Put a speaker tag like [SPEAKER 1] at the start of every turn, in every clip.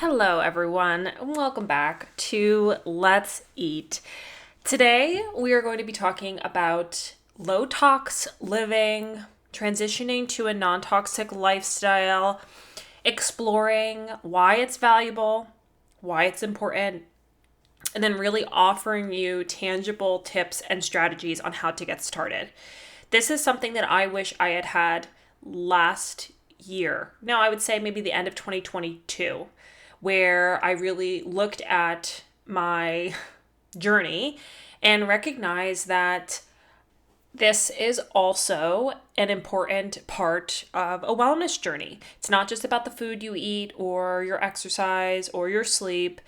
[SPEAKER 1] Hello, everyone, and welcome back to Let's Eat. Today, we are going to be talking about low tox living, transitioning to a non-toxic lifestyle, exploring why it's valuable, why it's important, and then really offering you tangible tips and strategies on how to get started. This is something that I wish I had had last year. Now, I would say maybe the end of 2022. Where I really looked at my journey and recognized that this is also an important part of a wellness journey. It's not just about the food you eat or your exercise or your sleep.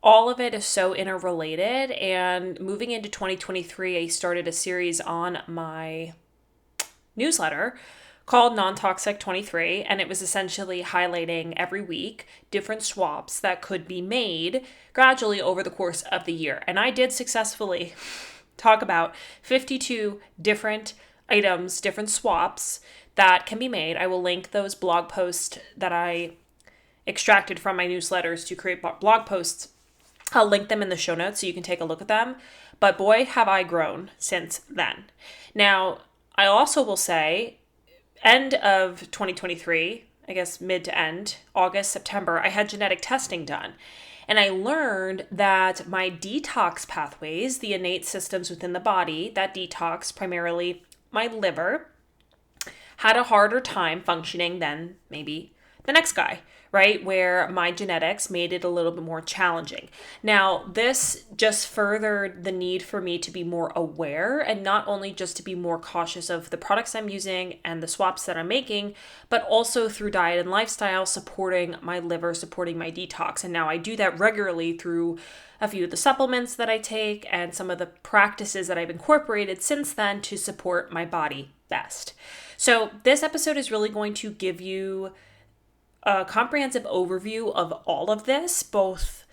[SPEAKER 1] All of it is so interrelated. And moving into 2023, I started a series on my newsletter called Nontoxic 23, and it was essentially highlighting every week different swaps that could be made gradually over the course of the year. And I did successfully talk about 52 different items, different swaps that can be made. I will link those blog posts that I extracted from my newsletters to create blog posts. I'll link them in the show notes so you can take a look at them. But boy, have I grown since then. Now, I also will say, end of 2023, I guess mid to end, August, September, I had genetic testing done. And I learned that my detox pathways, the innate systems within the body that detox, primarily my liver, had a harder time functioning than maybe the next guy, right? Where my genetics made it a little bit more challenging. Now, this just furthered the need for me to be more aware and not only just to be more cautious of the products I'm using and the swaps that I'm making, but also through diet and lifestyle, supporting my liver, supporting my detox. And now I do that regularly through a few of the supplements that I take and some of the practices that I've incorporated since then to support my body best. So this episode is really going to give you a comprehensive overview of all of this, both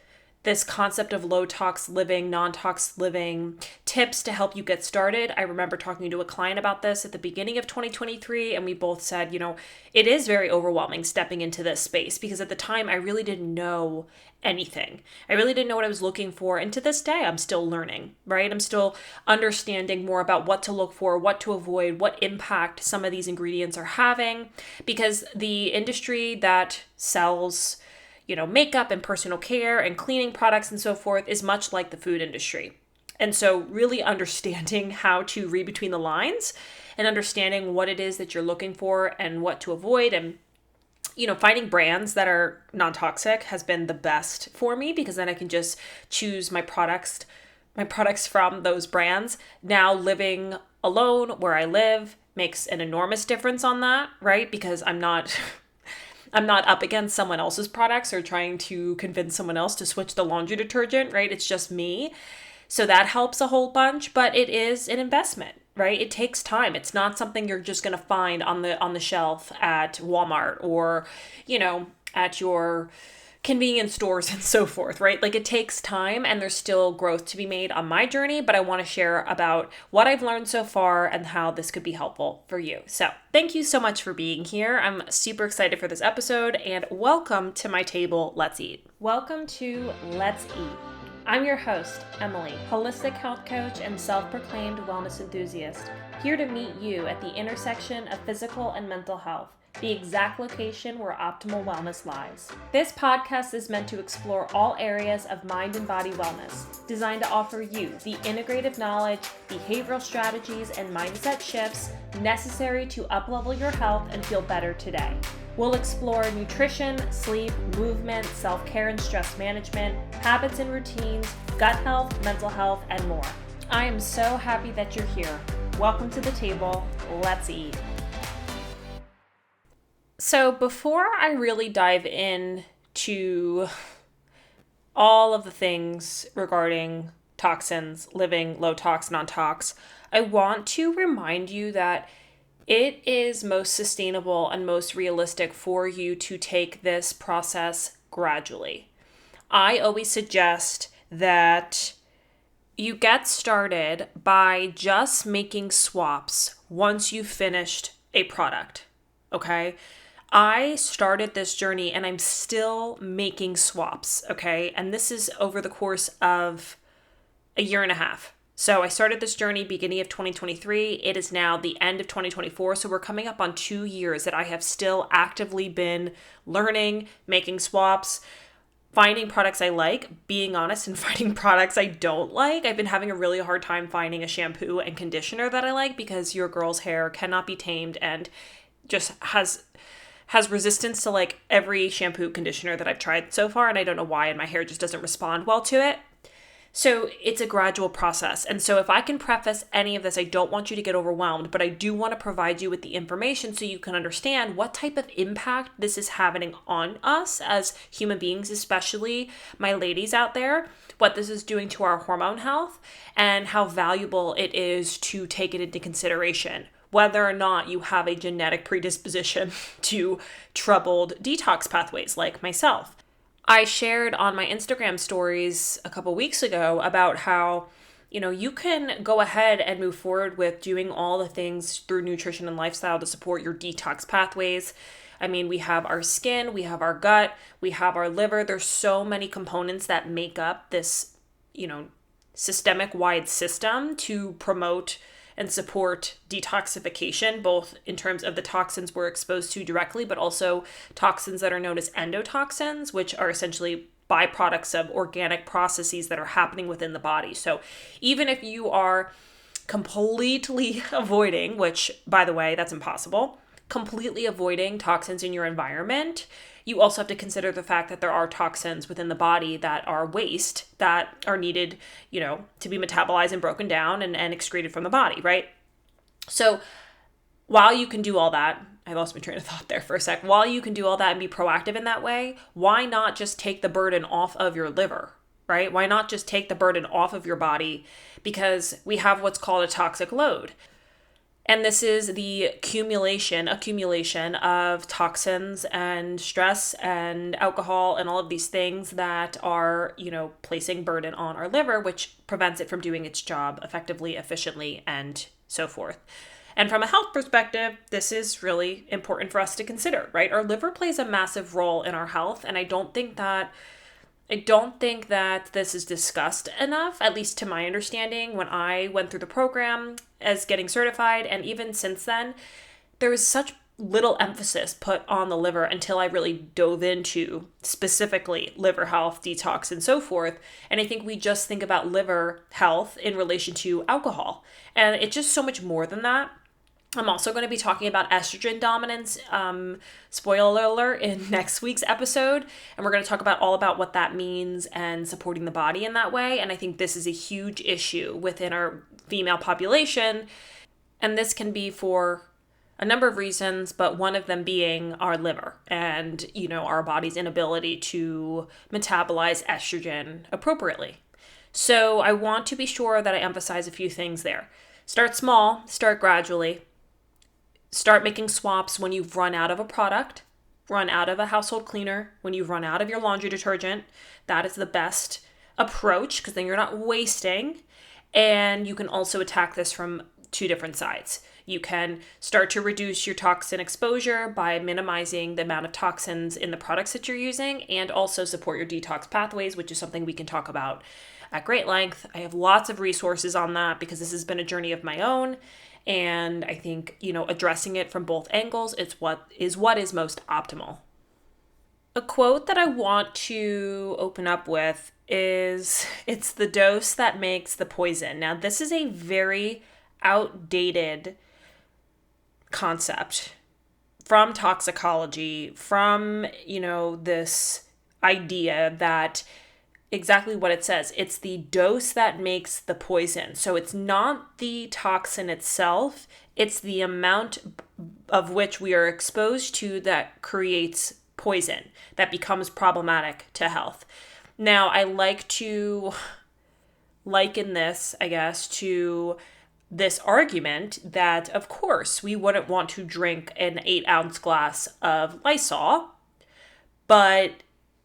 [SPEAKER 1] this concept of low tox living, non-tox living, tips to help you get started. I remember talking to a client about this at the beginning of 2023, and we both said, it is very overwhelming stepping into this space because at the time I really didn't know anything. I really didn't know what I was looking for. And to this day, I'm still learning, right? I'm still understanding more about what to look for, what to avoid, what impact some of these ingredients are having, because the industry that sells makeup and personal care and cleaning products and so forth is much like the food industry. And so really understanding how to read between the lines and understanding what it is that you're looking for and what to avoid and finding brands that are non-toxic has been the best for me because then I can just choose my products from those brands. Now living alone where I live makes an enormous difference on that, right? Because I'm not up against someone else's products or trying to convince someone else to switch the laundry detergent, right? It's just me. So that helps a whole bunch, but it is an investment, right? It takes time. It's not something you're just going to find on the shelf at Walmart or, at your convenience stores and so forth, right? Like it takes time and there's still growth to be made on my journey, but I want to share about what I've learned so far and how this could be helpful for you. So thank you so much for being here. I'm super excited for this episode and welcome to my table, Let's Eat. Welcome to Let's Eat. I'm your host, Emily, holistic health coach and self-proclaimed wellness enthusiast, here to meet you at the intersection of physical and mental health, the exact location where optimal wellness lies. This podcast is meant to explore all areas of mind and body wellness, designed to offer you the integrative knowledge, behavioral strategies, and mindset shifts necessary to uplevel your health and feel better today. We'll explore nutrition, sleep, movement, self-care and stress management, habits and routines, gut health, mental health, and more. I am so happy that you're here. Welcome to the table. Let's eat. So before I really dive into all of the things regarding toxins, living low tox, non-tox, I want to remind you that it is most sustainable and most realistic for you to take this process gradually. I always suggest that you get started by just making swaps once you've finished a product, okay? I started this journey and I'm still making swaps, okay? And this is over the course of a year and a half. So I started this journey beginning of 2023. It is now the end of 2024. So we're coming up on 2 years that I have still actively been learning, making swaps, finding products I like, being honest, and finding products I don't like. I've been having a really hard time finding a shampoo and conditioner that I like because your girl's hair cannot be tamed and just has resistance to like every shampoo conditioner that I've tried so far, and I don't know why, and my hair just doesn't respond well to it. So it's a gradual process. And so if I can preface any of this, I don't want you to get overwhelmed, but I do want to provide you with the information so you can understand what type of impact this is having on us as human beings, especially my ladies out there, what this is doing to our hormone health, and how valuable it is to take it into consideration, whether or not you have a genetic predisposition to troubled detox pathways like myself. I shared on my Instagram stories a couple weeks ago about how, you can go ahead and move forward with doing all the things through nutrition and lifestyle to support your detox pathways. I mean, we have our skin, we have our gut, we have our liver. There's so many components that make up this, systemic wide system to promote and support detoxification, both in terms of the toxins we're exposed to directly, but also toxins that are known as endotoxins, which are essentially byproducts of organic processes that are happening within the body. So even if you are completely avoiding, which by the way, that's impossible, completely avoiding toxins in your environment, you also have to consider the fact that there are toxins within the body that are waste that are needed, to be metabolized and broken down and excreted from the body, right? So while you can do all that, I lost my train of thought there for a sec. While you can do all that and be proactive in that way, why not just take the burden off of your liver, right? Why not just take the burden off of your body? Because we have what's called a toxic load. And this is the accumulation of toxins and stress and alcohol and all of these things that are, placing burden on our liver, which prevents it from doing its job effectively, efficiently, and so forth. And from a health perspective, this is really important for us to consider, right? Our liver plays a massive role in our health, and I don't think that this is discussed enough, at least to my understanding. When I went through the program as getting certified, and even since then, there was such little emphasis put on the liver until I really dove into specifically liver health, detox, and so forth. And I think we just think about liver health in relation to alcohol. And it's just so much more than that. I'm also going to be talking about estrogen dominance, spoiler alert, in next week's episode. And we're going to talk about all about what that means and supporting the body in that way. And I think this is a huge issue within our female population. And this can be for a number of reasons, but one of them being our liver and, our body's inability to metabolize estrogen appropriately. So I want to be sure that I emphasize a few things there. Start small, start gradually. Start making swaps when you've run out of a product, run out of a household cleaner, when you've run out of your laundry detergent. That is the best approach because then you're not wasting. And you can also attack this from two different sides. You can start to reduce your toxin exposure by minimizing the amount of toxins in the products that you're using, and also support your detox pathways, which is something we can talk about at great length. I have lots of resources on that because this has been a journey of my own. And I think, addressing it from both angles is what is most optimal. A quote that I want to open up with is, "It's the dose that makes the poison." Now, this is a very outdated concept from toxicology, from, this idea that exactly what it says. It's the dose that makes the poison. So it's not the toxin itself, it's the amount of which we are exposed to that creates poison, that becomes problematic to health. Now, I like to liken this, I guess, to this argument that, of course, we wouldn't want to drink an 8-ounce glass of Lysol, but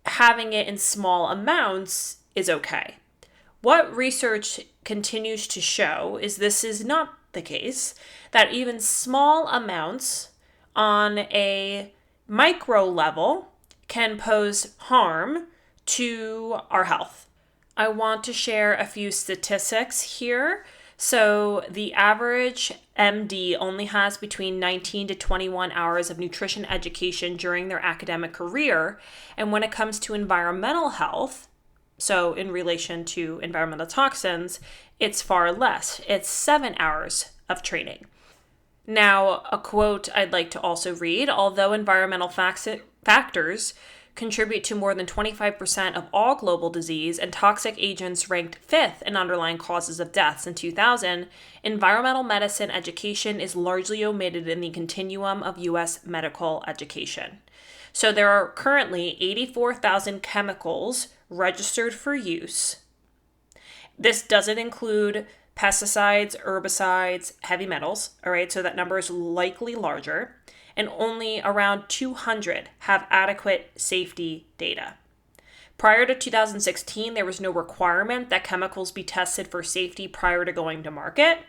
[SPEAKER 1] having it in small amounts is okay. What research continues to show is this is not the case, that even small amounts on a micro level can pose harm to our health. I want to share a few statistics here. So the average MD only has between 19 to 21 hours of nutrition education during their academic career. And when it comes to environmental health, so in relation to environmental toxins, it's far less. It's 7 hours of training. Now, a quote I'd like to also read: although environmental factors contribute to more than 25% of all global disease and toxic agents ranked fifth in underlying causes of deaths in 2000, environmental medicine education is largely omitted in the continuum of U.S. medical education. So there are currently 84,000 chemicals registered for use. This doesn't include pesticides, herbicides, heavy metals, all right? So that number is likely larger. And only around 200 have adequate safety data. Prior to 2016, there was no requirement that chemicals be tested for safety prior to going to market.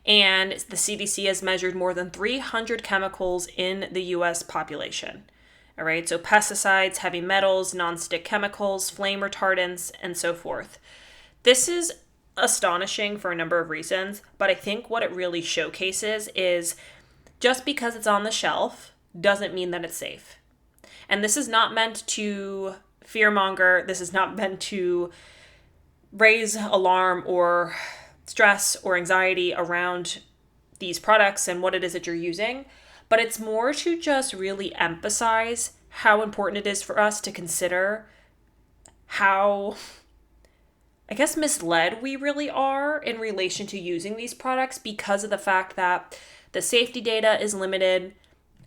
[SPEAKER 1] And the CDC has measured more than 300 chemicals in the US population. All right, so pesticides, heavy metals, nonstick chemicals, flame retardants, and so forth. This is astonishing for a number of reasons, but I think what it really showcases is just because it's on the shelf doesn't mean that it's safe. And this is not meant to fearmonger. This is not meant to raise alarm or stress or anxiety around these products and what it is that you're using. But it's more to just really emphasize how important it is for us to consider how, I guess, misled we really are in relation to using these products because of the fact that the safety data is limited,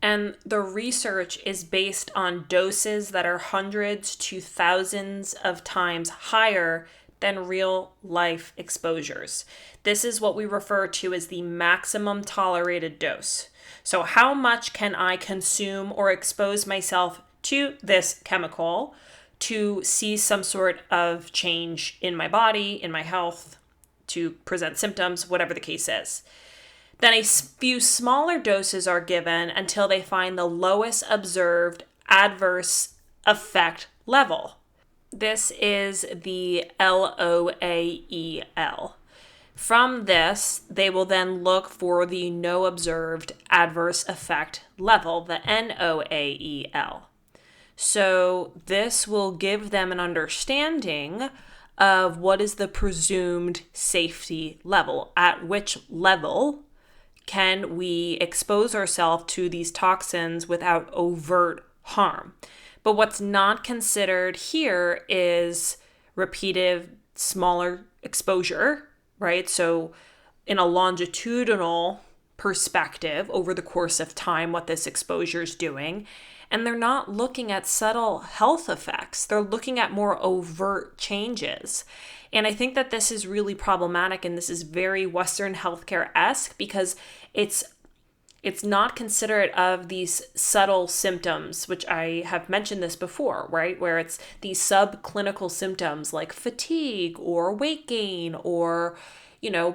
[SPEAKER 1] and the research is based on doses that are hundreds to thousands of times higher than real life exposures. This is what we refer to as the maximum tolerated dose. So how much can I consume or expose myself to this chemical to see some sort of change in my body, in my health, to present symptoms, whatever the case is. Then a few smaller doses are given until they find the lowest observed adverse effect level. This is the LOAEL. From this, they will then look for the no observed adverse effect level, the NOAEL. So this will give them an understanding of what is the presumed safety level, at which level can we expose ourselves to these toxins without overt harm. But what's not considered here is repeated smaller exposure, right? So in a longitudinal perspective over the course of time, what this exposure is doing. And they're not looking at subtle health effects. They're looking at more overt changes. And I think that this is really problematic, and this is very Western healthcare-esque because it's not considerate of these subtle symptoms, which I have mentioned this before, right? Where it's these subclinical symptoms like fatigue or weight gain or,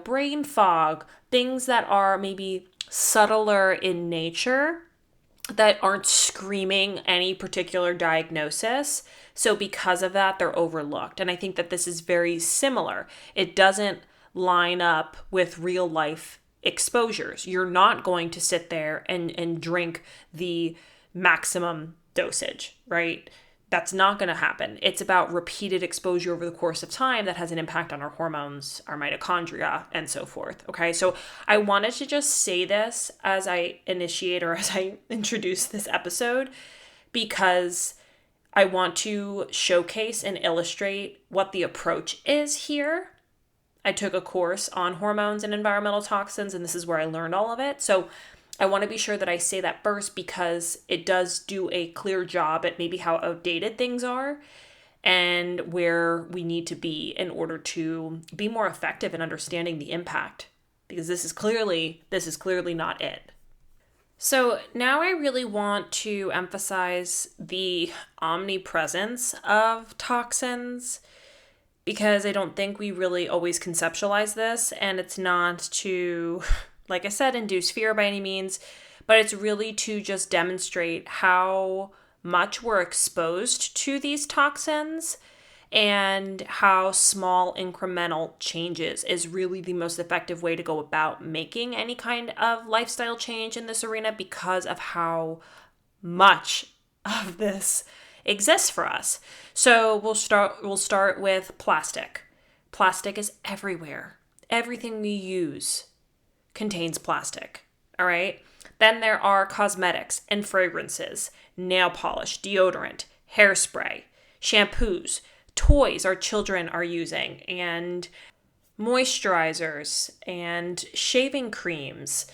[SPEAKER 1] brain fog, things that are maybe subtler in nature that aren't screaming any particular diagnosis. So because of that, they're overlooked. And I think that this is very similar. It doesn't line up with real life exposures. You're not going to sit there and drink the maximum dosage, right? That's not going to happen. It's about repeated exposure over the course of time that has an impact on our hormones, our mitochondria, and so forth. Okay, so I wanted to just say this as I initiate or as I introduce this episode because I want to showcase and illustrate what the approach is here. I took a course on hormones and environmental toxins, and this is where I learned all of it. So I want to be sure that I say that first because it does do a clear job at maybe how outdated things are and where we need to be in order to be more effective in understanding the impact, because this is clearly not it. So now I really want to emphasize the omnipresence of toxins because I don't think we really always conceptualize this, and it's not to, like I said, induce fear by any means, but it's really to just demonstrate how much we're exposed to these toxins and how small incremental changes is really the most effective way to go about making any kind of lifestyle change in this arena, because of how much of this exists for us. So we'll start with plastic. Plastic is everywhere. Everything we use contains plastic. All right. Then there are cosmetics and fragrances, nail polish, deodorant, hairspray, shampoos, toys our children are using, and moisturizers and shaving creams,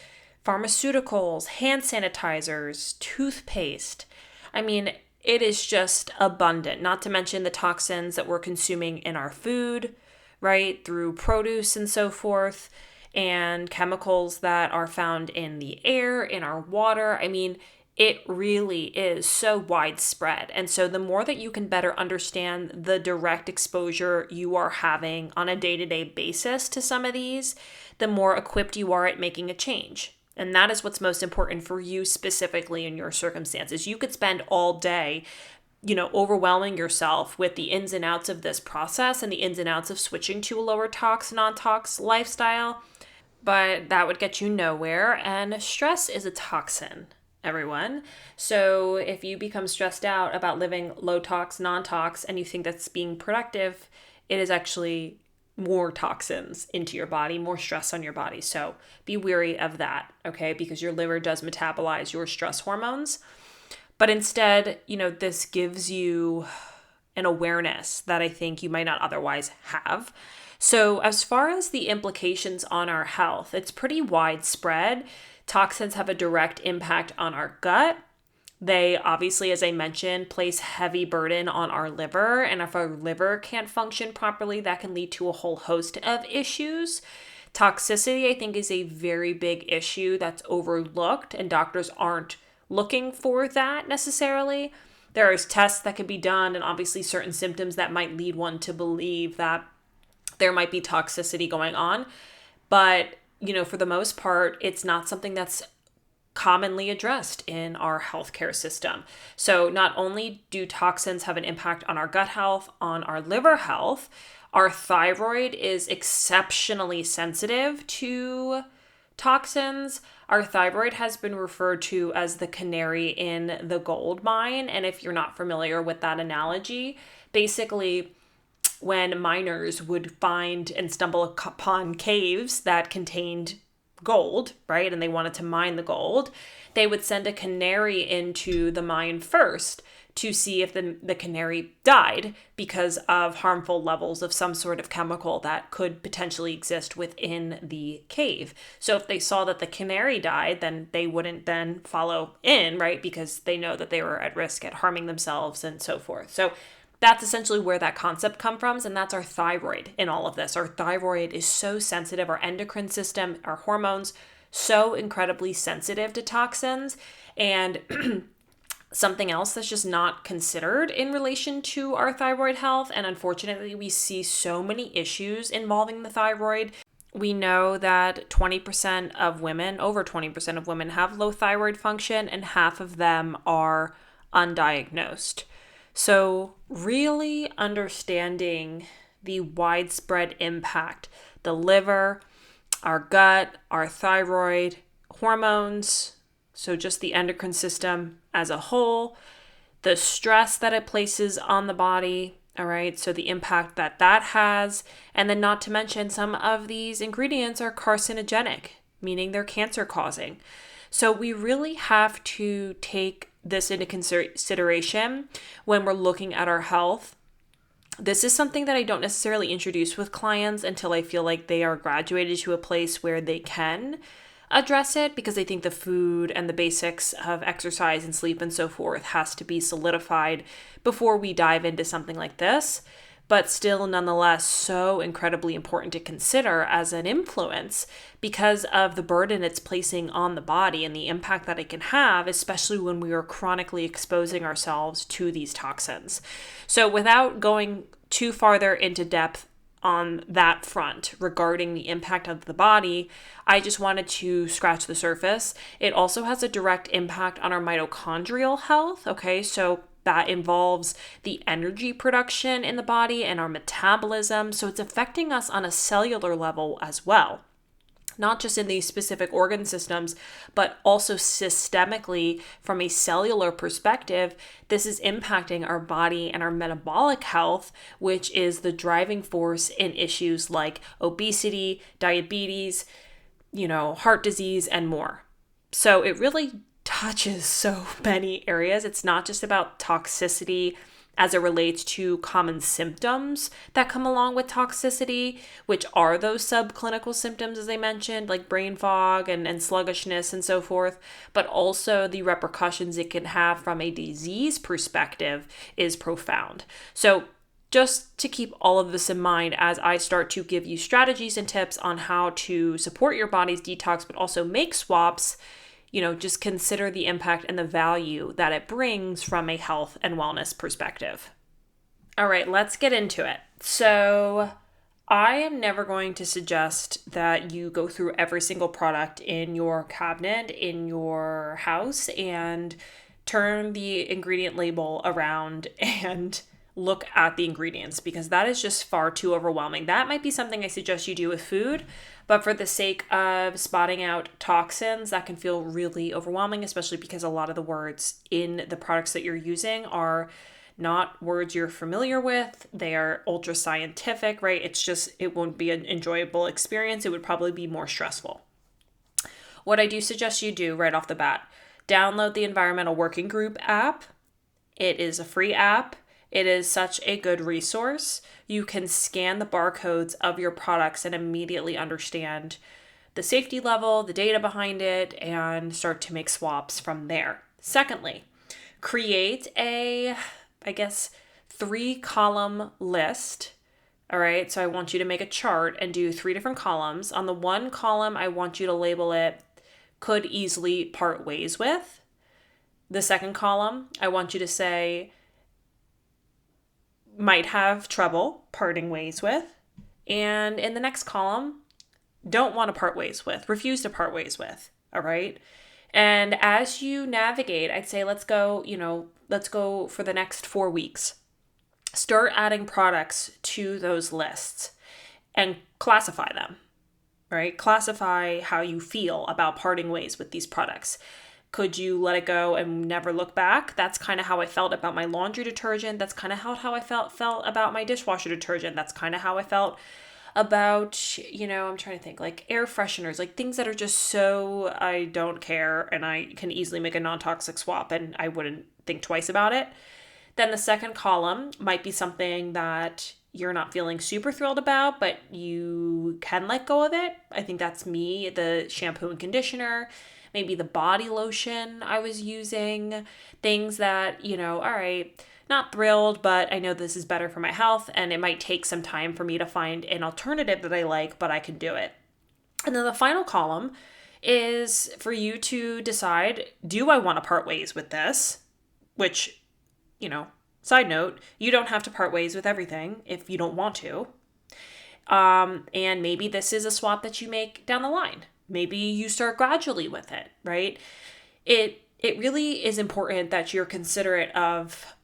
[SPEAKER 1] pharmaceuticals, hand sanitizers, toothpaste. I mean, it is just abundant, not to mention the toxins that we're consuming in our food, right, through produce and so forth, and chemicals that are found in the air, in our water. I mean, it really is so widespread. And so the more that you can better understand the direct exposure you are having on a day-to-day basis to some of these, the more equipped you are at making a change. And that is what's most important for you specifically in your circumstances. You could spend all day, overwhelming yourself with the ins and outs of this process and the ins and outs of switching to a lower tox, non-tox lifestyle, but that would get you nowhere. And stress is a toxin, everyone. So if you become stressed out about living low tox, non-tox, and you think that's being productive, it is actually more toxins into your body, more stress on your body. So be wary of that, okay? Because your liver does metabolize your stress hormones. But instead, this gives you an awareness that I think you might not otherwise have. So as far as the implications on our health, it's pretty widespread. Toxins have a direct impact on our gut. They obviously, as I mentioned, place heavy burden on our liver. And if our liver can't function properly, that can lead to a whole host of issues. Toxicity, I think, is a very big issue that's overlooked, and doctors aren't looking for that necessarily. There is tests that can be done, and obviously certain symptoms that might lead one to believe that there might be toxicity going on. But, for the most part, it's not something that's commonly addressed in our healthcare system. So not only do toxins have an impact on our gut health, on our liver health, our thyroid is exceptionally sensitive to toxins. Our thyroid has been referred to as the canary in the gold mine. And if you're not familiar with that analogy, basically when miners would find and stumble upon caves that contained gold, right, and they wanted to mine the gold, they would send a canary into the mine first to see if the canary died because of harmful levels of some sort of chemical that could potentially exist within the cave. So if they saw that the canary died, then they wouldn't then follow in, right, because they know that they were at risk at harming themselves and so forth. So that's essentially where that concept comes from, and that's our thyroid in all of this. Our thyroid is so sensitive, our endocrine system, our hormones, so incredibly sensitive to toxins. And something else that's just not considered in relation to our thyroid health, and unfortunately we see so many issues involving the thyroid. We know that 20% of women, over 20% of women, have low thyroid function, and half of them are undiagnosed. So really understanding the widespread impact, the liver, our gut, our thyroid, hormones, so just the endocrine system as a whole, the stress that it places on the body, all right, so the impact that has, and then not to mention some of these ingredients are carcinogenic, meaning they're cancer causing. So we really have to take this into consideration when we're looking at our health. This is something that I don't necessarily introduce with clients until I feel like they are graduated to a place where they can address it, because I think the food and the basics of exercise and sleep and so forth has to be solidified before we dive into something like this. But still, nonetheless, so incredibly important to consider as an influence because of the burden it's placing on the body and the impact that it can have, especially when we are chronically exposing ourselves to these toxins. So without going too farther into depth on that front regarding the impact of the body. I just wanted to scratch the surface. It also has a direct impact on our mitochondrial health. Okay, so that involves the energy production in the body and our metabolism. So it's affecting us on a cellular level as well. Not just in these specific organ systems, but also systemically from a cellular perspective. This is impacting our body and our metabolic health, which is the driving force in issues like obesity, diabetes, heart disease, and more. So it really touches so many areas. It's not just about toxicity as it relates to common symptoms that come along with toxicity, which are those subclinical symptoms, as I mentioned, like brain fog and sluggishness and so forth, but also the repercussions it can have from a disease perspective is profound. So just to keep all of this in mind as I start to give you strategies and tips on how to support your body's detox, but also make swaps, just consider the impact and the value that it brings from a health and wellness perspective. All right, let's get into it. So I am never going to suggest that you go through every single product in your cabinet, in your house, and turn the ingredient label around and look at the ingredients, because that is just far too overwhelming. That might be something I suggest you do with food, but for the sake of spotting out toxins, that can feel really overwhelming, especially because a lot of the words in the products that you're using are not words you're familiar with. They are ultra scientific, right? It won't be an enjoyable experience. It would probably be more stressful. What I do suggest you do right off the bat, download the Environmental Working Group app. It is a free app. It is such a good resource. You can scan the barcodes of your products and immediately understand the safety level, the data behind it, and start to make swaps from there. Secondly, create a, 3-column list. All right, so I want you to make a chart and do 3 different columns. On the one column, I want you to label it could easily part ways with. The second column, I want you to say might have trouble parting ways with. And in the next column, don't want to part ways with, refuse to part ways with. All right. And as you navigate, I'd say let's go for the next 4 weeks. Start adding products to those lists and classify them, right? Classify how you feel about parting ways with these products. Could you let it go and never look back? That's kind of how I felt about my laundry detergent. That's kind of how I felt about my dishwasher detergent. That's kind of how I felt about, I'm trying to think, like air fresheners, like things that are just so I don't care and I can easily make a non-toxic swap and I wouldn't think twice about it. Then the second column might be something that you're not feeling super thrilled about, but you can let go of it. I think that's me, the shampoo and conditioner, maybe the body lotion I was using, things that, all right, not thrilled, but I know this is better for my health and it might take some time for me to find an alternative that I like, but I can do it. And then the final column is for you to decide, do I want to part ways with this? Which, side note, you don't have to part ways with everything if you don't want to. And maybe this is a swap that you make down the line. Maybe you start gradually with it, right? It really is important that you're considerate of,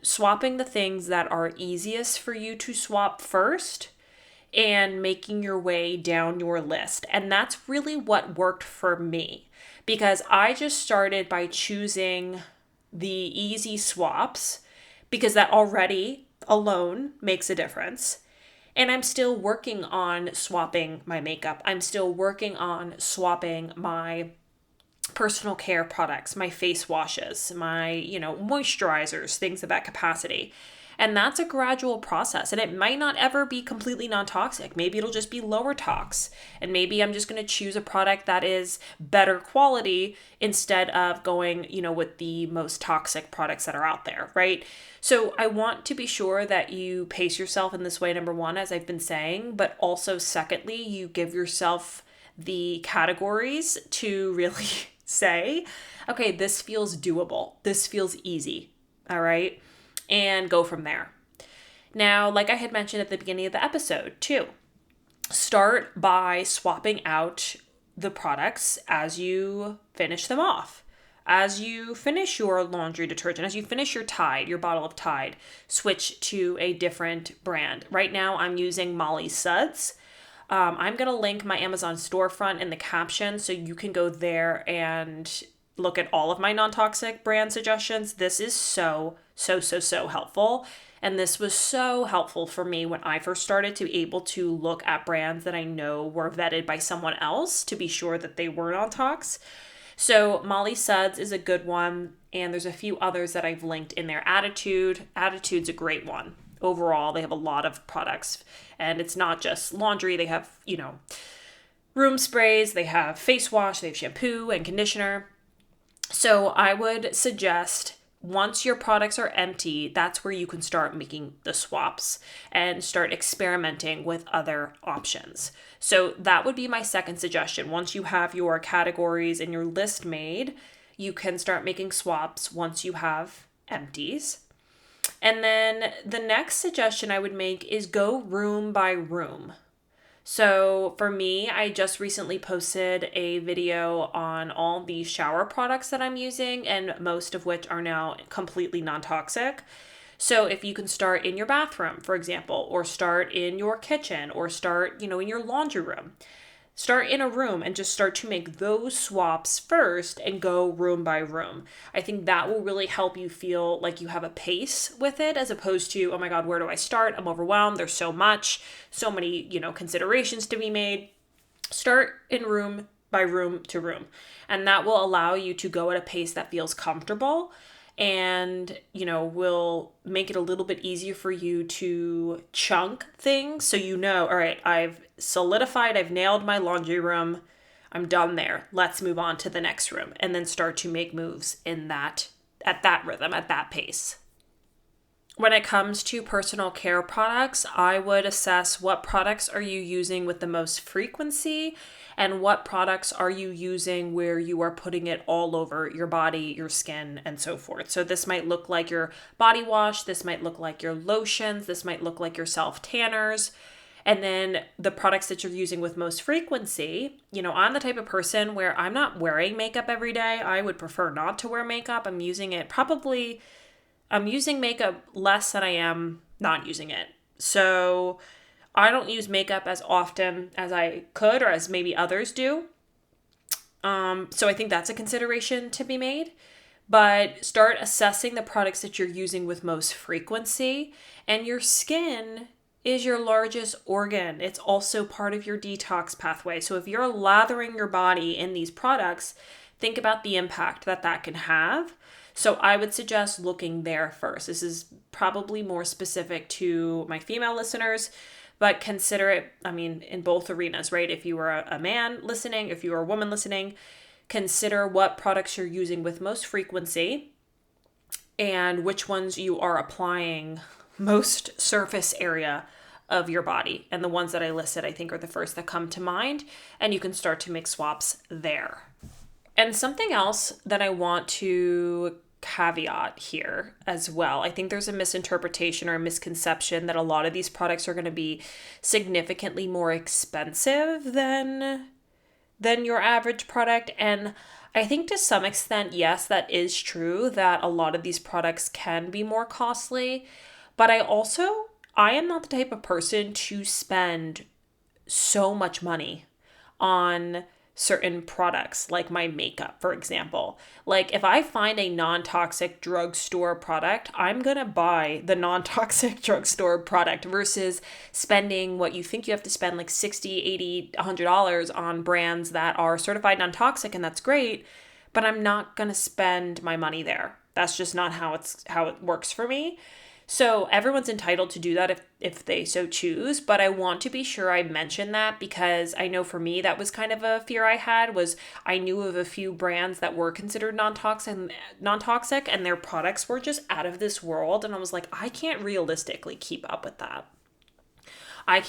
[SPEAKER 1] swapping the things that are easiest for you to swap first and making your way down your list. And that's really what worked for me, because I just started by choosing the easy swaps because that already alone makes a difference. And I'm still working on swapping my makeup. I'm still working on swapping my personal care products, my face washes, my, moisturizers, things of that capacity. And that's a gradual process. And it might not ever be completely non-toxic. Maybe it'll just be lower tox. And maybe I'm just going to choose a product that is better quality instead of going, with the most toxic products that are out there, right? So I want to be sure that you pace yourself in this way, number one, as I've been saying, but also secondly, you give yourself the categories to really say, okay, this feels doable. This feels easy. All right. And go from there. Now, like I had mentioned at the beginning of the episode too, start by swapping out the products as you finish them off. As you finish your laundry detergent, as you finish your Tide, your bottle of Tide, switch to a different brand. Right now, I'm using Molly Suds. I'm going to link my Amazon storefront in the caption so you can go there and look at all of my non-toxic brand suggestions. This is so helpful. And this was so helpful for me when I first started to be able to look at brands that I know were vetted by someone else to be sure that they were non-tox. So Molly Suds is a good one, and there's a few others that I've linked in there. Attitude's a great one. Overall, they have a lot of products, and it's not just laundry. They have, room sprays, they have face wash, they have shampoo and conditioner. So I would suggest once your products are empty, that's where you can start making the swaps and start experimenting with other options. So that would be my second suggestion. Once you have your categories and your list made, you can start making swaps once you have empties. And then the next suggestion I would make is go room by room. So for me, I just recently posted a video on all the shower products that I'm using, and most of which are now completely non-toxic. So if you can start in your bathroom, for example, or start in your kitchen, or start, in your laundry room. Start in a room and just start to make those swaps first and go room by room. I think that will really help you feel like you have a pace with it, as opposed to, oh my God, where do I start? I'm overwhelmed. There's so much, so many, considerations to be made. Start in room by room to room. And that will allow you to go at a pace that feels comfortable and, will make it a little bit easier for you to chunk things. So, all right, I've solidified, I've nailed my laundry room. I'm done there. Let's move on to the next room, and then start to make moves at that rhythm, at that pace. When it comes to personal care products, I would assess what products are you using with the most frequency and what products are you using where you are putting it all over your body, your skin, and so forth. So this might look like your body wash, this might look like your lotions, this might look like your self-tanners. And then the products that you're using with most frequency, I'm the type of person where I'm not wearing makeup every day. I would prefer not to wear makeup. I'm using makeup less than I am not using it. So I don't use makeup as often as I could, or as maybe others do. So I think that's a consideration to be made. But start assessing the products that you're using with most frequency. And your skin is your largest organ. It's also part of your detox pathway. So if you're lathering your body in these products, think about the impact that can have. So I would suggest looking there first. This is probably more specific to my female listeners, but consider it, in both arenas, right? If you are a man listening, if you are a woman listening, consider what products you're using with most frequency and which ones you are applying most surface area of your body. And the ones that I listed, I think, are the first that come to mind, and you can start to make swaps there. And something else that I want to caveat here as well, I think there's a misinterpretation or a misconception that a lot of these products are going to be significantly more expensive than your average product. And I think to some extent, yes, that is true, that a lot of these products can be more costly. But I am not the type of person to spend so much money on certain products, like my makeup, for example. Like if I find a non-toxic drugstore product, I'm going to buy the non-toxic drugstore product versus spending what you think you have to spend, like $60, $80, $100 on brands that are certified non-toxic, and that's great, but I'm not going to spend my money there. That's just not how it works for me. So everyone's entitled to do that if they so choose, but I want to be sure I mention that because I know for me that was kind of a fear I had. Was I knew of a few brands that were considered non-toxic and their products were just out of this world, and I was like, I can't realistically keep up with that. I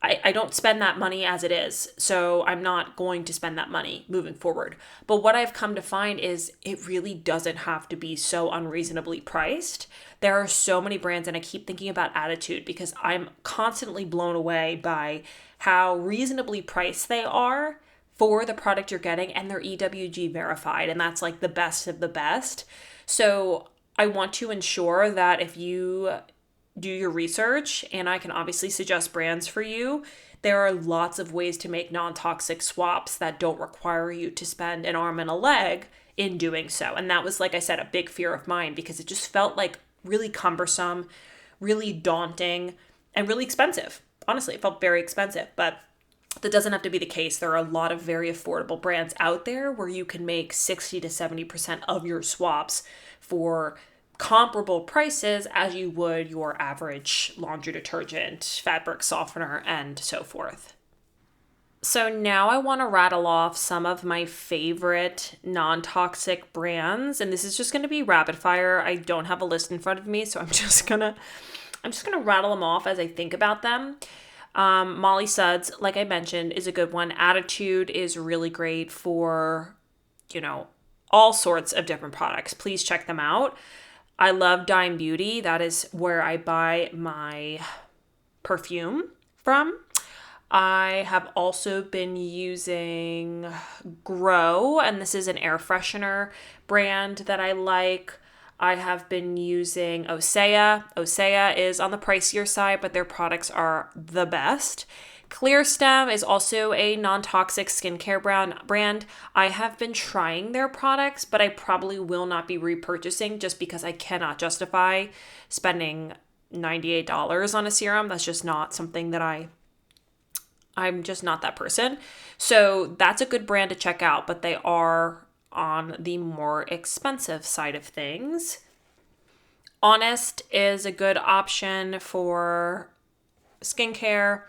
[SPEAKER 1] I don't spend that money as it is, so I'm not going to spend that money moving forward. But what I've come to find is it really doesn't have to be so unreasonably priced. There are so many brands, and I keep thinking about Attitude because I'm constantly blown away by how reasonably priced they are for the product you're getting, and they're EWG verified, and that's like the best of the best. So I want to ensure that if you do your research, and I can obviously suggest brands for you, there are lots of ways to make non-toxic swaps that don't require you to spend an arm and a leg in doing so. And that was, like I said, a big fear of mine because it just felt like really cumbersome, really daunting, and really expensive. Honestly, it felt very expensive, but that doesn't have to be the case. There are a lot of very affordable brands out there where you can make 60 to 70% of your swaps for comparable prices as you would your average laundry detergent, fabric softener, and so forth. So now I want to rattle off some of my favorite non-toxic brands, and this is just going to be rapid fire. I don't have a list in front of me, so I'm just gonna rattle them off as I think about them. Molly Suds, like I mentioned, is a good one. Attitude is really great for, all sorts of different products. Please check them out. I love Dime Beauty. That is where I buy my perfume from. I have also been using Grow, and this is an air freshener brand that I like. I have been using Osea. Osea is on the pricier side, but their products are the best. Clear Stem is also a non-toxic skincare brand. I have been trying their products, but I probably will not be repurchasing just because I cannot justify spending $98 on a serum. That's just not something that I'm just not that person. So that's a good brand to check out, but they are on the more expensive side of things. Honest is a good option for skincare.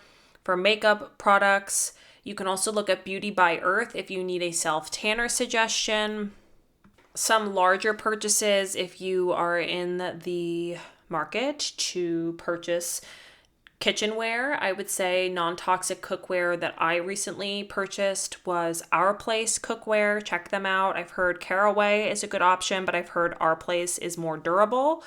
[SPEAKER 1] For makeup products, you can also look at Beauty by Earth if you need a self-tanner suggestion. Some larger purchases if you are in the market to purchase kitchenware. I would say non-toxic cookware that I recently purchased was Our Place cookware. Check them out. I've heard Caraway is a good option, but I've heard Our Place is more durable.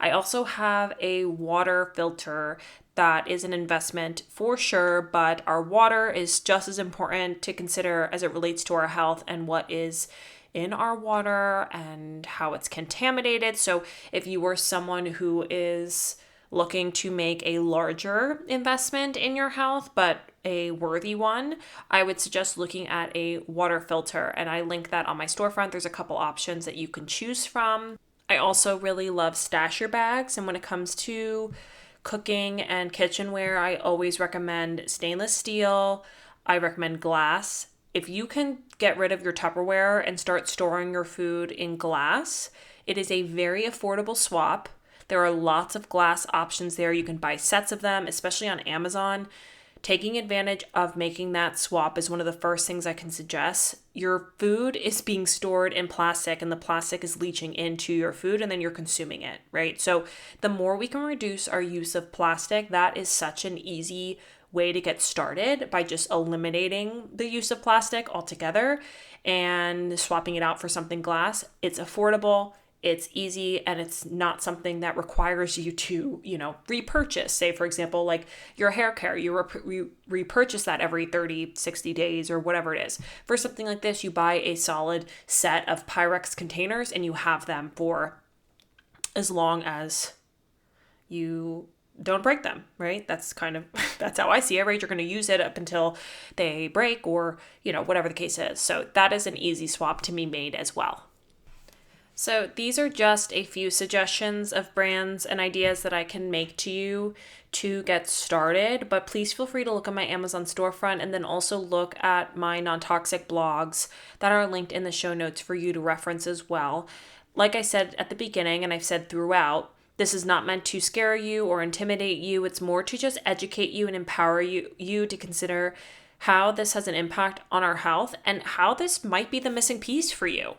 [SPEAKER 1] I also have a water filter that is an investment for sure, but our water is just as important to consider as it relates to our health and what is in our water and how it's contaminated. So if you are someone who is looking to make a larger investment in your health, but a worthy one, I would suggest looking at a water filter, and I link that on my storefront. There's a couple options that you can choose from. I also really love stasher bags, and when it comes to cooking and kitchenware, I always recommend stainless steel. I recommend glass. If you can get rid of your Tupperware and start storing your food in glass, it is a very affordable swap. There are lots of glass options there. You can buy sets of them, especially on Amazon. Taking advantage of making that swap is one of the first things I can suggest. Your food is being stored in plastic, and the plastic is leaching into your food, and then you're consuming it, right? So the more we can reduce our use of plastic, that is such an easy way to get started, by just eliminating the use of plastic altogether and swapping it out for something glass. It's affordable, it's easy, and it's not something that requires you to, repurchase. Say, for example, like your hair care, you repurchase that every 30, 60 days or whatever it is. For something like this, you buy a solid set of Pyrex containers and you have them for as long as you don't break them, right? That's how I see it, right? You're going to use it up until they break or, whatever the case is. So that is an easy swap to be made as well. So these are just a few suggestions of brands and ideas that I can make to you to get started, but please feel free to look at my Amazon storefront and then also look at my non-toxic blogs that are linked in the show notes for you to reference as well. Like I said at the beginning, and I've said throughout, this is not meant to scare you or intimidate you. It's more to just educate you and empower you to consider how this has an impact on our health and how this might be the missing piece for you.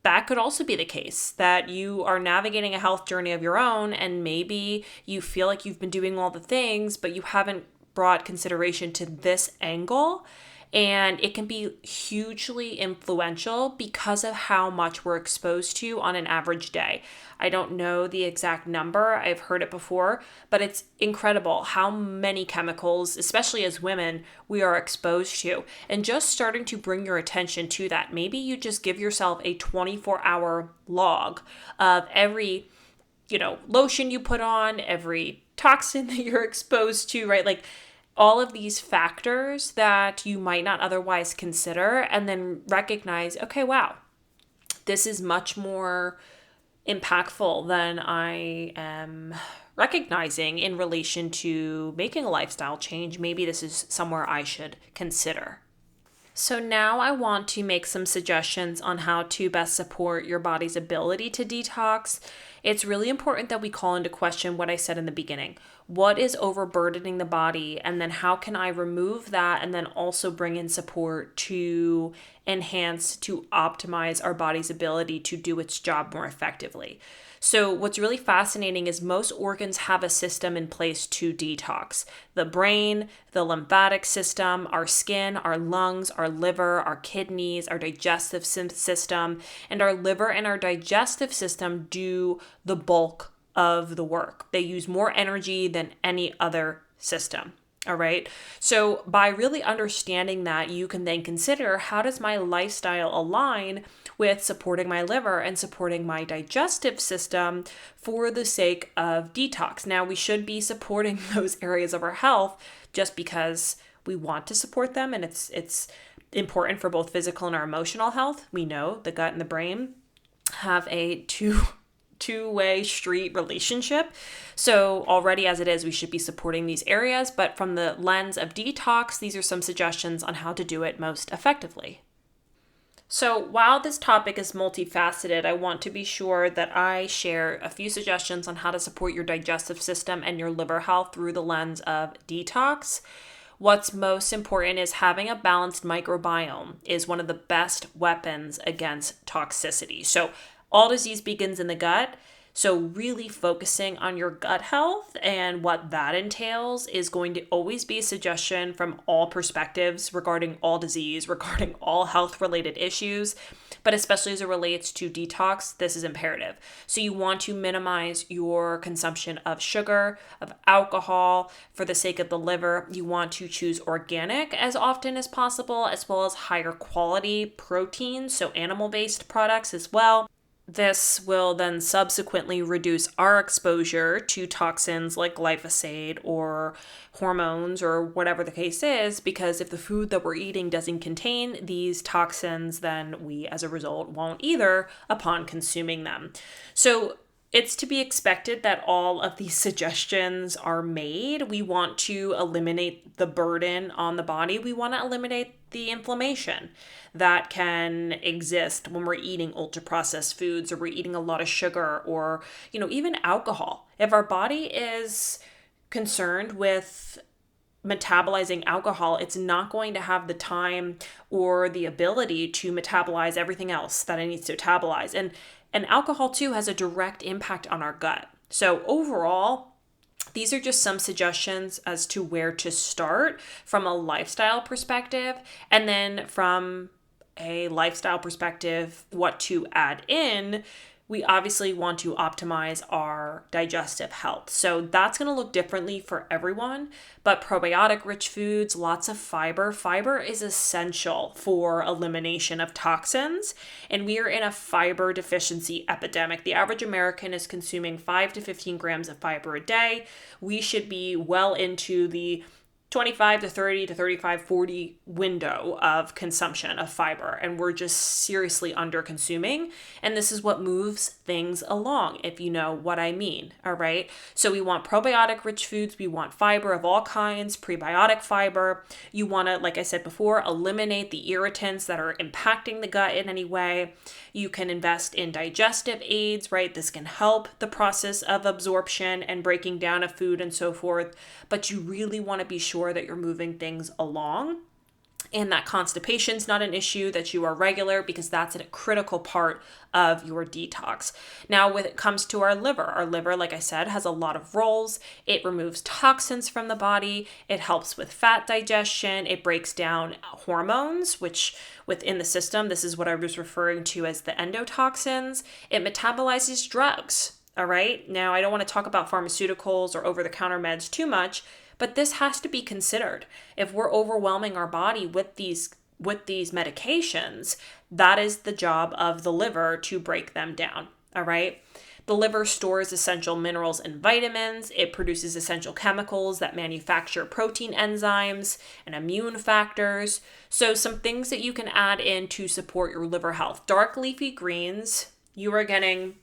[SPEAKER 1] That could also be the case, that you are navigating a health journey of your own and maybe you feel like you've been doing all the things, but you haven't brought consideration to this angle, and it can be hugely influential because of how much we're exposed to on an average day. I don't know the exact number, I've heard it before, but it's incredible how many chemicals, especially as women, we are exposed to. And just starting to bring your attention to that. Maybe you just give yourself a 24-hour log of every, lotion you put on, every toxin that you're exposed to, right? Like all of these factors that you might not otherwise consider, and then recognize, okay, wow, this is much more impactful than I am recognizing in relation to making a lifestyle change. Maybe this is somewhere I should consider. So now I want to make some suggestions on how to best support your body's ability to detox. It's really important that we call into question what I said in the beginning. What is overburdening the body? And then how can I remove that and then also bring in support to enhance, to optimize our body's ability to do its job more effectively? So what's really fascinating is most organs have a system in place to detox. The brain, the lymphatic system, our skin, our lungs, our liver, our kidneys, our digestive system, and our liver and our digestive system do the bulk of the work. They use more energy than any other system. All right. So by really understanding that, you can then consider, how does my lifestyle align with supporting my liver and supporting my digestive system for the sake of detox? Now, we should be supporting those areas of our health just because we want to support them, and it's important for both physical and our emotional health. We know the gut and the brain have a two-way street relationship. So already as it is, we should be supporting these areas, but from the lens of detox, these are some suggestions on how to do it most effectively. So while this topic is multifaceted, I want to be sure that I share a few suggestions on how to support your digestive system and your liver health through the lens of detox. What's most important is having a balanced microbiome is one of the best weapons against toxicity. So all disease begins in the gut. So really focusing on your gut health and what that entails is going to always be a suggestion from all perspectives regarding all disease, regarding all health-related issues, but especially as it relates to detox, this is imperative. So you want to minimize your consumption of sugar, of alcohol for the sake of the liver. You want to choose organic as often as possible, as well as higher quality proteins, so animal-based products as well. This will then subsequently reduce our exposure to toxins like glyphosate or hormones or whatever the case is, because if the food that we're eating doesn't contain these toxins, then we as a result won't either upon consuming them. So it's to be expected that all of these suggestions are made. We want to eliminate the burden on the body. We want to eliminate the inflammation that can exist when we're eating ultra-processed foods, or we're eating a lot of sugar, or, even alcohol. If our body is concerned with metabolizing alcohol, it's not going to have the time or the ability to metabolize everything else that it needs to metabolize. And alcohol too has a direct impact on our gut. So overall, these are just some suggestions as to where to start from a lifestyle perspective, and then from a lifestyle perspective, what to add in. We obviously want to optimize our digestive health. So that's going to look differently for everyone, but probiotic rich foods, lots of fiber. Fiber is essential for elimination of toxins, and we are in a fiber deficiency epidemic. The average American is consuming 5 to 15 grams of fiber a day. We should be well into the 25 to 30 to 35, 40 window of consumption of fiber. And we're just seriously under consuming. And this is what moves things along, if you know what I mean. All right. So we want probiotic rich foods. We want fiber of all kinds, prebiotic fiber. You want to, like I said before, eliminate the irritants that are impacting the gut in any way. You can invest in digestive aids, right? This can help the process of absorption and breaking down of food and so forth. But you really want to be sure that you're moving things along and that constipation's not an issue, that you are regular, because that's a critical part of your detox. Now, when it comes to our liver, like I said, has a lot of roles. It removes toxins from the body. It helps with fat digestion. It breaks down hormones, which within the system, this is what I was referring to as the endotoxins. It metabolizes drugs. All right. Now, I don't want to talk about pharmaceuticals or over-the-counter meds too much, but this has to be considered. If we're overwhelming our body with these medications, that is the job of the liver to break them down. All right. The liver stores essential minerals and vitamins. It produces essential chemicals that manufacture protein enzymes and immune factors. So some things that you can add in to support your liver health. Dark leafy greens, you are getting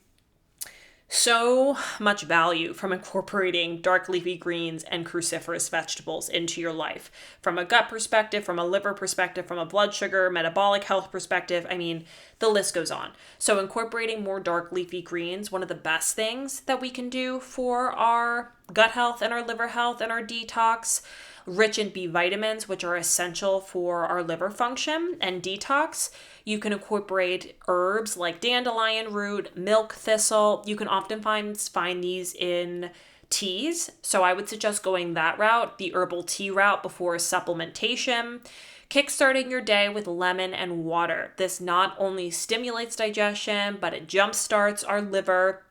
[SPEAKER 1] so much value from incorporating dark leafy greens and cruciferous vegetables into your life. From a gut perspective, from a liver perspective, from a blood sugar, metabolic health perspective, I mean, the list goes on. So incorporating more dark leafy greens, one of the best things that we can do for our gut health and our liver health and our detox. Rich in B vitamins, which are essential for our liver function and detox. You can incorporate herbs like dandelion root, milk thistle. You can often find these in teas. So I would suggest going that route, the herbal tea route before supplementation. Kickstarting your day with lemon and water. This not only stimulates digestion, but it jumpstarts our liver.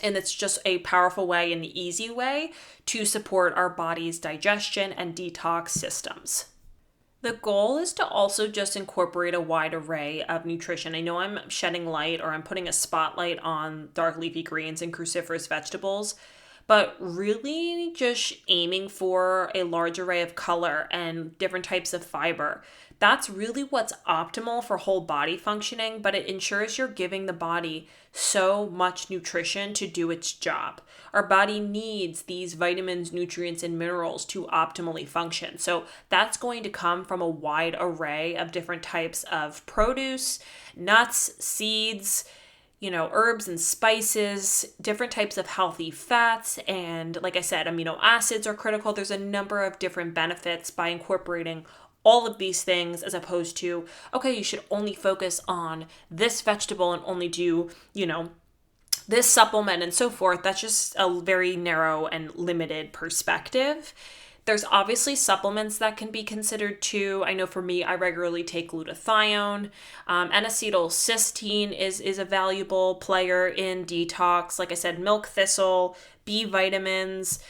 [SPEAKER 1] And it's just a powerful way and the easy way to support our body's digestion and detox systems. The goal is to also just incorporate a wide array of nutrition. I know I'm shedding light or I'm putting a spotlight on dark leafy greens and cruciferous vegetables, but really just aiming for a large array of color and different types of fiber. That's really what's optimal for whole body functioning, but it ensures you're giving the body so much nutrition to do its job. Our body needs these vitamins, nutrients, and minerals to optimally function. So that's going to come from a wide array of different types of produce, nuts, seeds, herbs and spices, different types of healthy fats, and like I said, amino acids are critical. There's a number of different benefits by incorporating all of these things, as opposed to, okay, you should only focus on this vegetable and only do, this supplement and so forth. That's just a very narrow and limited perspective. There's obviously supplements that can be considered too. I know for me, I regularly take glutathione. N-acetylcysteine is a valuable player in detox. Like I said, milk thistle, B vitamins.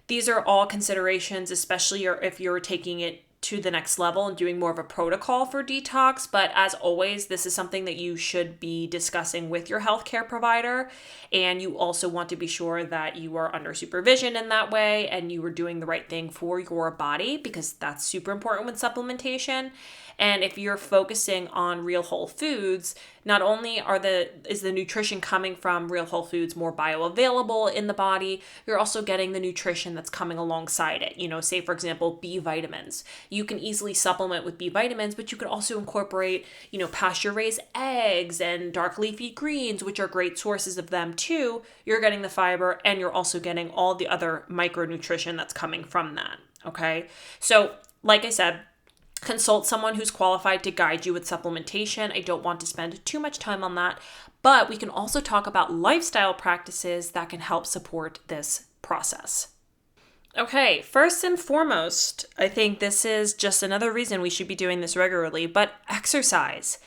[SPEAKER 1] These are all considerations, especially if you're taking it to the next level and doing more of a protocol for detox. But as always, this is something that you should be discussing with your healthcare provider. And you also want to be sure that you are under supervision in that way and you are doing the right thing for your body, because that's super important with supplementation. And if you're focusing on real whole foods, not only is the nutrition coming from real whole foods more bioavailable in the body, you're also getting the nutrition that's coming alongside it. Say for example, B vitamins. You can easily supplement with B vitamins, but you can also incorporate, pasture-raised eggs and dark leafy greens, which are great sources of them too. You're getting the fiber and you're also getting all the other micronutrition that's coming from that. Okay. So like I said, consult someone who's qualified to guide you with supplementation. I don't want to spend too much time on that, but we can also talk about lifestyle practices that can help support this process. Okay, first and foremost, I think this is just another reason we should be doing this regularly, but exercise.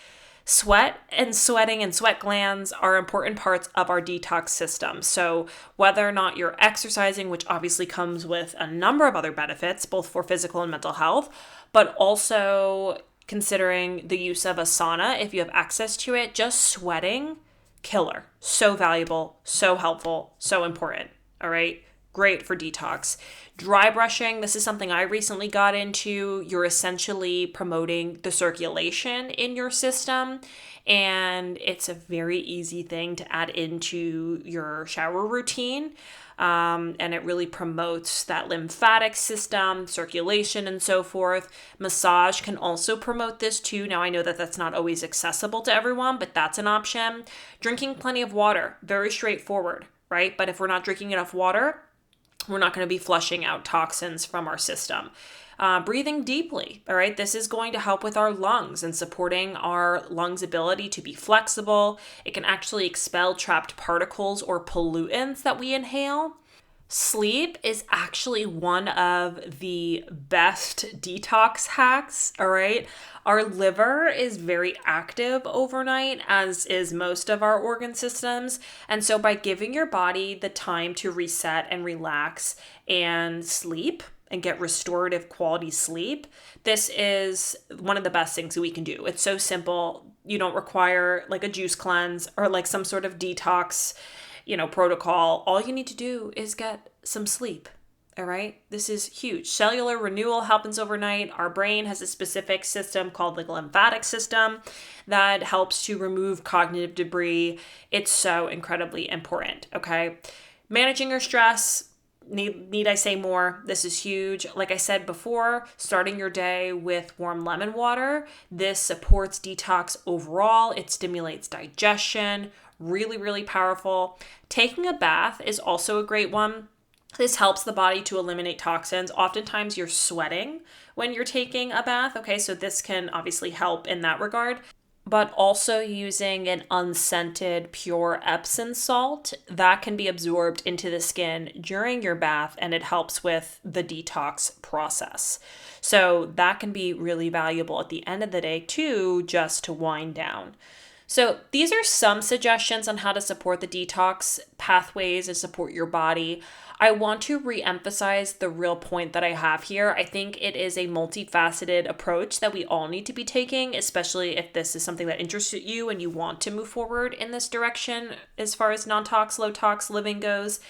[SPEAKER 1] Sweat and sweating and sweat glands are important parts of our detox system. So whether or not you're exercising, which obviously comes with a number of other benefits, both for physical and mental health, but also considering the use of a sauna, if you have access to it, just sweating, killer. So valuable, so helpful, so important. All right. Great for detox. Dry brushing, this is something I recently got into. You're essentially promoting the circulation in your system, and it's a very easy thing to add into your shower routine. And it really promotes that lymphatic system, circulation, and so forth. Massage can also promote this too. Now, I know that that's not always accessible to everyone, but that's an option. Drinking plenty of water, very straightforward, right? But if we're not drinking enough water, we're not going to be flushing out toxins from our system. breathing deeply, all right? This is going to help with our lungs and supporting our lungs' ability to be flexible. It can actually expel trapped particles or pollutants that we inhale. Sleep is actually one of the best detox hacks, all right? Our liver is very active overnight, as is most of our organ systems. And so by giving your body the time to reset and relax and sleep and get restorative quality sleep, this is one of the best things that we can do. It's so simple. You don't require like a juice cleanse or like some sort of detox protocol. All you need to do is get some sleep. All right. This is huge. Cellular renewal happens overnight. Our brain has a specific system called the lymphatic system that helps to remove cognitive debris. It's so incredibly important. Okay. Managing your stress. Need I say more? This is huge. Like I said before, starting your day with warm lemon water. This supports detox overall. It stimulates digestion. Really, really powerful. Taking a bath is also a great one. This helps the body to eliminate toxins. Oftentimes you're sweating when you're taking a bath. Okay, so this can obviously help in that regard. But also using an unscented pure Epsom salt that can be absorbed into the skin during your bath, and it helps with the detox process. So that can be really valuable at the end of the day too, just to wind down. So these are some suggestions on how to support the detox pathways and support your body. I want to reemphasize the real point that I have here. I think it is a multifaceted approach that we all need to be taking, especially if this is something that interests you and you want to move forward in this direction as far as non-tox, low-tox living goes.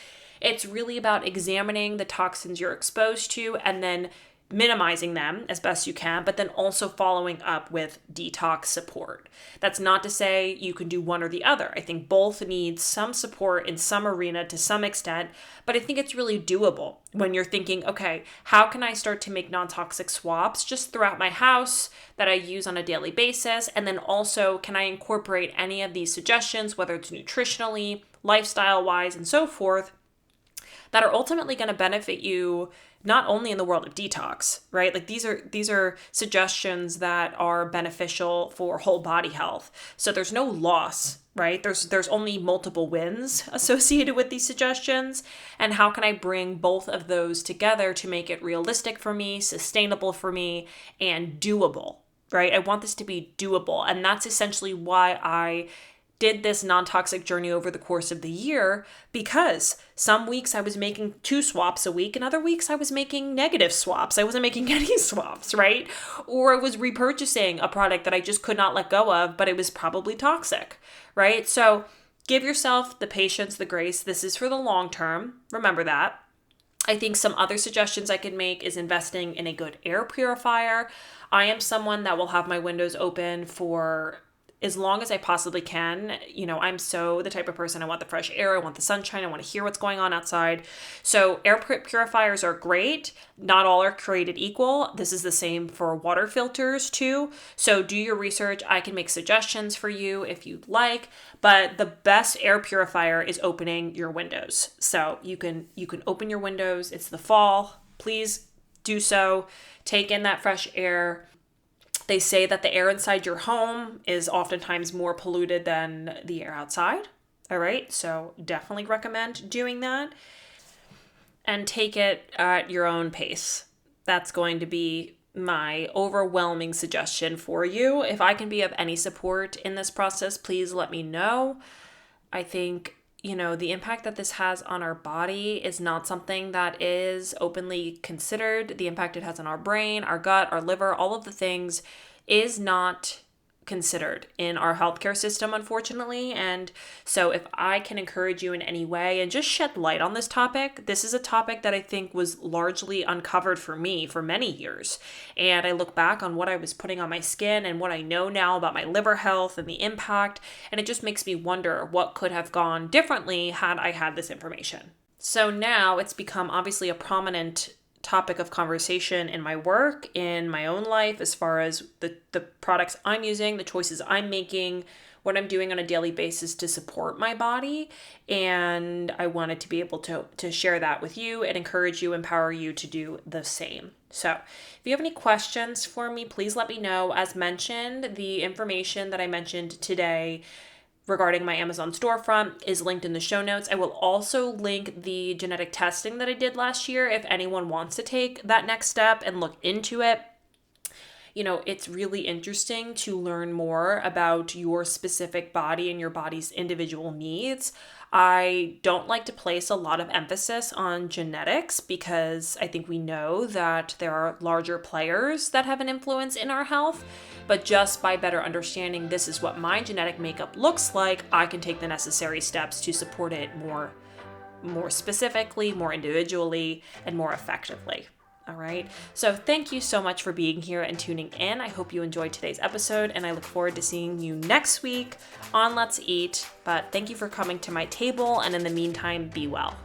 [SPEAKER 1] It's really about examining the toxins you're exposed to and then minimizing them as best you can, but then also following up with detox support. That's not to say you can do one or the other. I think both need some support in some arena to some extent, but I think it's really doable when you're thinking, okay, how can I start to make non-toxic swaps just throughout my house that I use on a daily basis? And then also, can I incorporate any of these suggestions, whether it's nutritionally, lifestyle-wise, and so forth, that are ultimately going to benefit you not only in the world of detox, right? Like these are suggestions that are beneficial for whole body health. So there's no loss, right? There's only multiple wins associated with these suggestions. And how can I bring both of those together to make it realistic for me, sustainable for me, and doable, right? I want this to be doable. And that's essentially why I did this non-toxic journey over the course of the year, because some weeks I was making 2 swaps a week and other weeks I was making negative swaps. I wasn't making any swaps, right? Or I was repurchasing a product that I just could not let go of, but it was probably toxic, right? So give yourself the patience, the grace. This is for the long term. Remember that. I think some other suggestions I could make is investing in a good air purifier. I am someone that will have my windows open for as long as I possibly can. I'm so the type of person, I want the fresh air, I want the sunshine, I want to hear what's going on outside. So air purifiers are great. Not all are created equal. This is the same for water filters too. So do your research. I can make suggestions for you if you'd like, but the best air purifier is opening your windows. So you can open your windows. It's the fall. Please do so. Take in that fresh air. They say that the air inside your home is oftentimes more polluted than the air outside. All right, so definitely recommend doing that. And take it at your own pace. That's going to be my overwhelming suggestion for you. If I can be of any support in this process, please let me know. I think the impact that this has on our body is not something that is openly considered. The impact it has on our brain, our gut, our liver, all of the things is not considered in our healthcare system, unfortunately. And so if I can encourage you in any way and just shed light on this topic, this is a topic that I think was largely uncovered for me for many years. And I look back on what I was putting on my skin and what I know now about my liver health and the impact, and it just makes me wonder what could have gone differently had I had this information. So now it's become obviously a prominent topic of conversation in my work, in my own life, as far as the products I'm using, the choices I'm making, what I'm doing on a daily basis to support my body. And I wanted to be able to share that with you and encourage you, empower you to do the same. So if you have any questions for me, please let me know. As mentioned, the information that I mentioned today regarding my Amazon storefront is linked in the show notes. I will also link the genetic testing that I did last year if anyone wants to take that next step and look into it. It's really interesting to learn more about your specific body and your body's individual needs. I don't like to place a lot of emphasis on genetics because I think we know that there are larger players that have an influence in our health. But just by better understanding this is what my genetic makeup looks like, I can take the necessary steps to support it more specifically, more individually, and more effectively. All right. So thank you so much for being here and tuning in. I hope you enjoyed today's episode, and I look forward to seeing you next week on Let's Eat. But thank you for coming to my table, and in the meantime, be well.